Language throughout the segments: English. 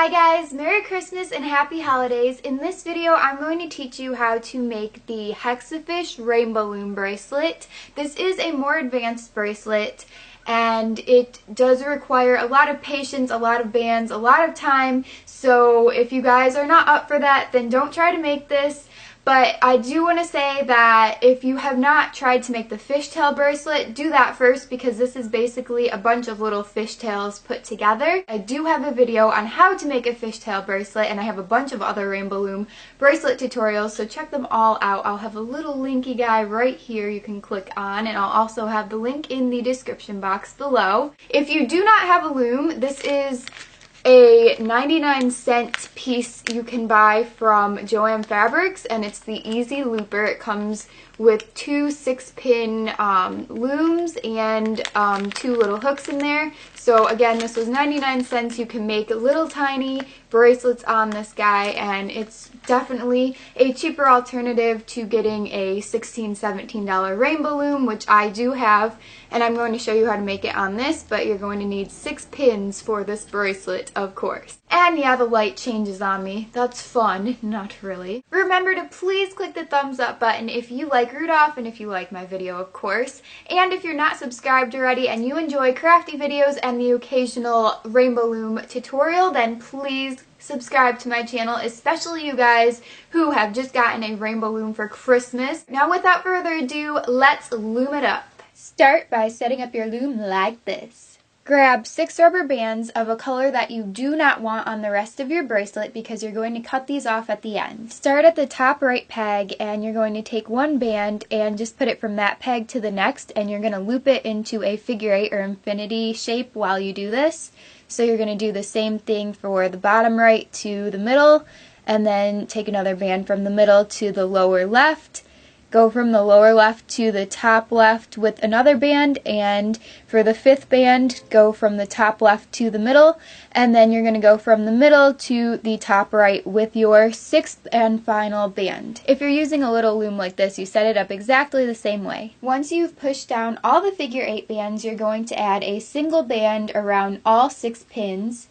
Hi guys, Merry Christmas and Happy Holidays. In this video, I'm going to teach you how to make the Hexafish Rainbow Loom bracelet. This is a more advanced bracelet and it does require a lot of patience, a lot of bands, a lot of time. So if you guys are not up for that, then don't try to make this. But I do want to say that if you have not tried to make the fishtail bracelet, do that first because this is basically a bunch of little fishtails put together. I do have a video on how to make a fishtail bracelet, and I have a bunch of other Rainbow Loom bracelet tutorials, so check them all out. I'll have a little linky guy right here you can click on, and I'll also have the link in the description box below. If you do not have a loom, this is a 99-cent piece you can buy from Joann Fabrics, and it's the Easy Looper. It comes with two 6-pin looms and two little hooks in there. So again, this was 99 cents. You can make little tiny bracelets on this guy, and it's definitely a cheaper alternative to getting a $16, $17 rainbow loom, which I do have, and I'm going to show you how to make it on this, but you're going to need 6 pins for this bracelet, of course. And yeah, the light changes on me. That's fun. Not really. Remember to please click the thumbs up button if you like Rudolph and if you like my video, of course. And if you're not subscribed already and you enjoy crafty videos and the occasional rainbow loom tutorial, then please subscribe to my channel, especially you guys who have just gotten a rainbow loom for Christmas. Now without further ado, let's loom it up. Start by setting up your loom like this. Grab 6 rubber bands of a color that you do not want on the rest of your bracelet because you're going to cut these off at the end. Start at the top right peg, and you're going to take one band and just put it from that peg to the next, and you're going to loop it into a figure 8 or infinity shape while you do this. So you're going to do the same thing for the bottom right to the middle, and then take another band from the middle to the lower left. Go from the lower left to the top left with another band, and for the 5th band, go from the top left to the middle, and then you're going to go from the middle to the top right with your 6th and final band. If you're using a little loom like this, you set it up exactly the same way. Once you've pushed down all the figure 8 bands, you're going to add a single band around all 6 pins.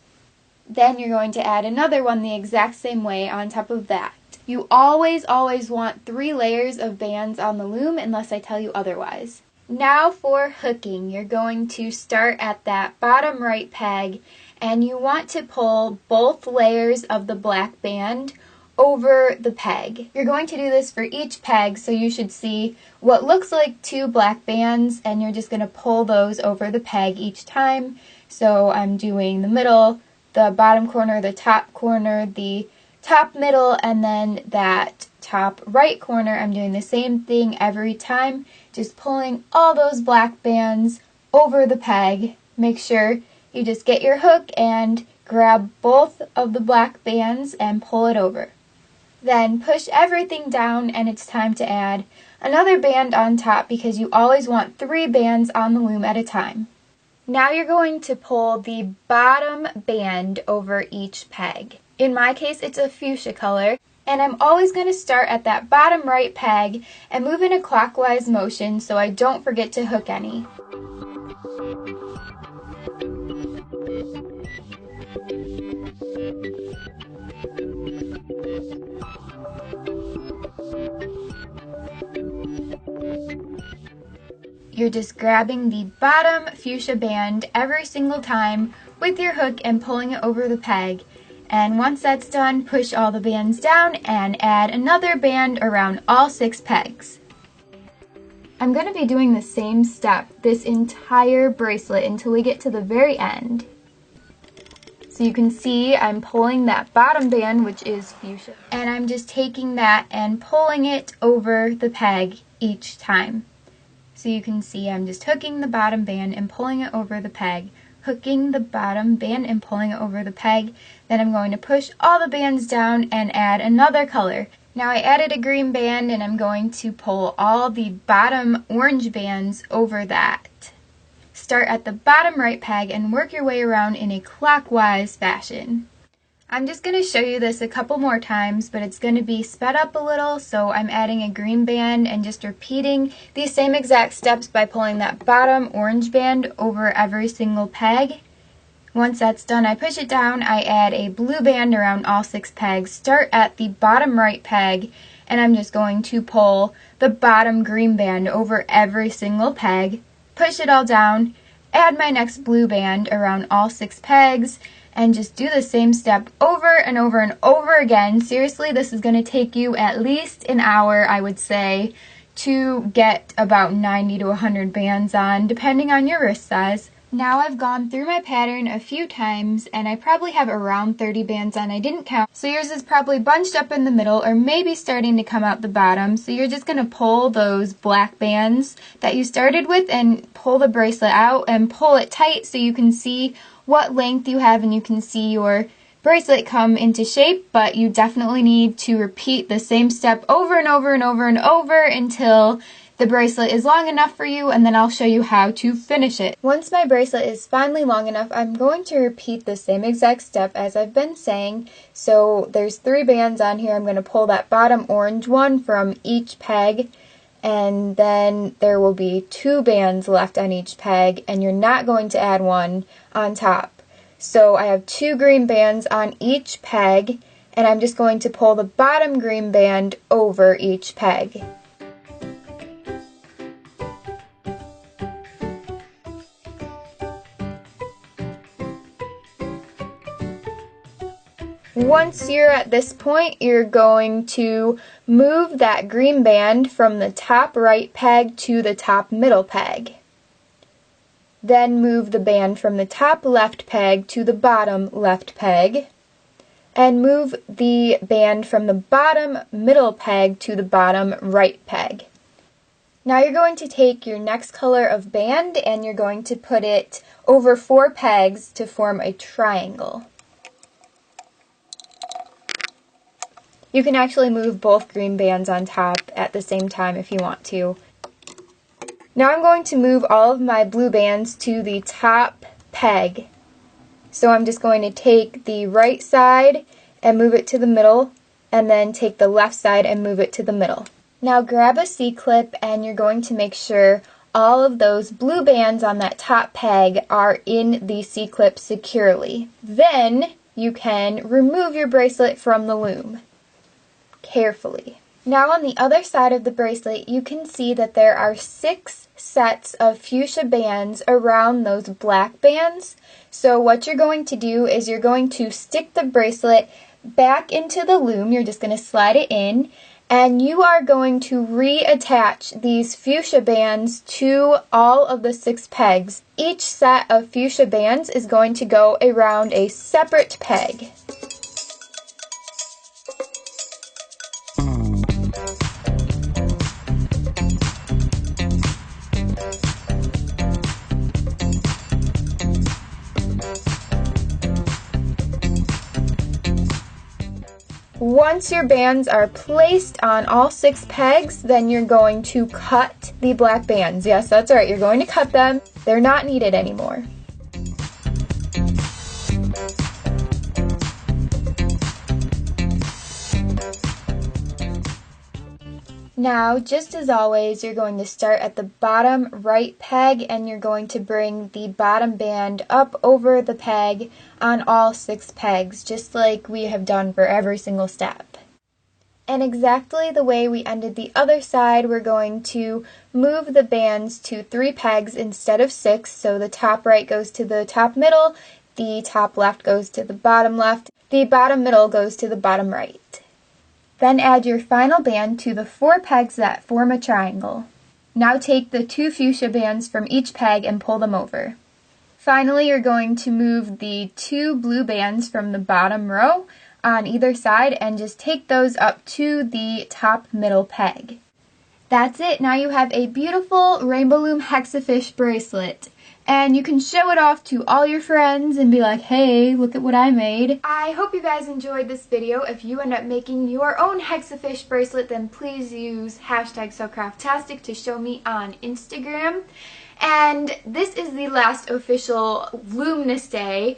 Then you're going to add another one the exact same way on top of that. You always want 3 layers of bands on the loom unless I tell you otherwise. Now for hooking, you're going to start at that bottom right peg, and you want to pull both layers of the black band over the peg. You're going to do this for each peg, so you should see what looks like 2 black bands, and you're just going to pull those over the peg each time. So I'm doing the middle, the bottom corner, the top corner, the top middle, and then that top right corner. I'm doing the same thing every time, just pulling all those black bands over the peg. Make sure you just get your hook and grab both of the black bands and pull it over. Then push everything down, and it's time to add another band on top because you always want 3 bands on the loom at a time. Now you're going to pull the bottom band over each peg. In my case, it's a fuchsia color, and I'm always going to start at that bottom right peg and move in a clockwise motion so I don't forget to hook any. You're just grabbing the bottom fuchsia band every single time with your hook and pulling it over the peg. And once that's done, push all the bands down and add another band around all 6 pegs. I'm going to be doing the same step this entire bracelet until we get to the very end. So you can see I'm pulling that bottom band, which is fuchsia, and I'm just taking that and pulling it over the peg each time. So you can see I'm just hooking the bottom band and pulling it over the peg, hooking the bottom band and pulling it over the peg. Then I'm going to push all the bands down and add another color. Now I added a green band, and I'm going to pull all the bottom orange bands over that. Start at the bottom right peg and work your way around in a clockwise fashion. I'm just going to show you this a couple more times, but it's going to be sped up a little, so I'm adding a green band and just repeating these same exact steps by pulling that bottom orange band over every single peg. Once that's done, I push it down, I add a blue band around all 6 pegs, start at the bottom right peg, and I'm just going to pull the bottom green band over every single peg, push it all down, add my next blue band around all 6 pegs, and just do the same step over and over and over again. Seriously, this is going to take you at least an hour, I would say, to get about 90 to 100 bands on, depending on your wrist size. Now I've gone through my pattern a few times, and I probably have around 30 bands on. I didn't count, so yours is probably bunched up in the middle or maybe starting to come out the bottom. So you're just going to pull those black bands that you started with and pull the bracelet out and pull it tight so you can see what length you have and you can see your bracelet come into shape. But you definitely need to repeat the same step over and over and over and over until the bracelet is long enough for you, and then I'll show you how to finish it. Once my bracelet is finally long enough, I'm going to repeat the same exact step as I've been saying. So there's 3 bands on here. I'm going to pull that bottom orange one from each peg, and then there will be 2 bands left on each peg, and you're not going to add one on top. So I have 2 green bands on each peg, and I'm just going to pull the bottom green band over each peg. Once you're at this point, you're going to move that green band from the top right peg to the top middle peg. Then move the band from the top left peg to the bottom left peg. And move the band from the bottom middle peg to the bottom right peg. Now you're going to take your next color of band and you're going to put it over 4 pegs to form a triangle. You can actually move both green bands on top at the same time if you want to. Now I'm going to move all of my blue bands to the top peg. So I'm just going to take the right side and move it to the middle, and then take the left side and move it to the middle. Now grab a C-clip and you're going to make sure all of those blue bands on that top peg are in the C-clip securely. Then you can remove your bracelet from the loom carefully. Now on the other side of the bracelet, you can see that there are 6 sets of fuchsia bands around those black bands. So what you're going to do is you're going to stick the bracelet back into the loom. You're just going to slide it in, and you are going to reattach these fuchsia bands to all of the 6 pegs. Each set of fuchsia bands is going to go around a separate peg. Once your bands are placed on all 6 pegs, then you're going to cut the black bands. Yes, that's right, you're going to cut them. They're not needed anymore. Now, just as always, you're going to start at the bottom right peg and you're going to bring the bottom band up over the peg on all 6 pegs, just like we have done for every single step. And exactly the way we ended the other side, we're going to move the bands to 3 pegs instead of 6, so the top right goes to the top middle, the top left goes to the bottom left, the bottom middle goes to the bottom right. Then add your final band to the 4 pegs that form a triangle. Now take the 2 fuchsia bands from each peg and pull them over. Finally, you're going to move the 2 blue bands from the bottom row on either side and just take those up to the top middle peg. That's it. Now you have a beautiful rainbow loom hexafish bracelet. And you can show it off to all your friends and be like, hey, look at what I made. I hope you guys enjoyed this video. If you end up making your own hexafish bracelet, then please use #SoCraftastic to show me on Instagram. And this is the last official Loomness Day.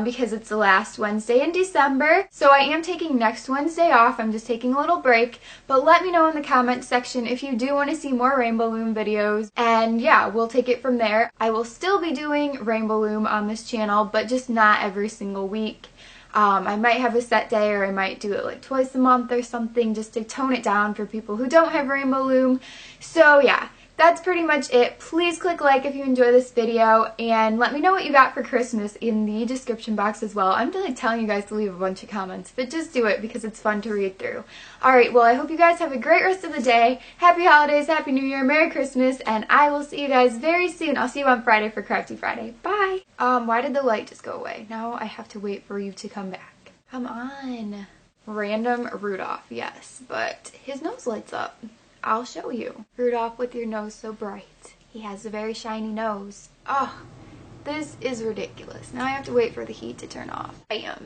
because it's the last Wednesday in December. So I am taking next Wednesday off. I'm just taking a little break. But let me know in the comments section if you do want to see more Rainbow Loom videos. And yeah, we'll take it from there. I will still be doing Rainbow Loom on this channel, but just not every single week. I might have a set day, or I might do it like twice a month or something, just to tone it down for people who don't have Rainbow Loom. So yeah, that's pretty much it. Please click like if you enjoy this video, and let me know what you got for Christmas in the description box as well. I'm like telling you guys to leave a bunch of comments, but just do it because it's fun to read through. Alright, well I hope you guys have a great rest of the day. Happy holidays, Happy New Year, Merry Christmas, and I will see you guys very soon. I'll see you on Friday for Crafty Friday. Bye! Why did the light just go away? Now I have to wait for you to come back. Come on. Random Rudolph, yes, but his nose lights up. I'll show you. Rudolph with your nose so bright. He has a very shiny nose. Oh, this is ridiculous. Now I have to wait for the heat to turn off. Bam.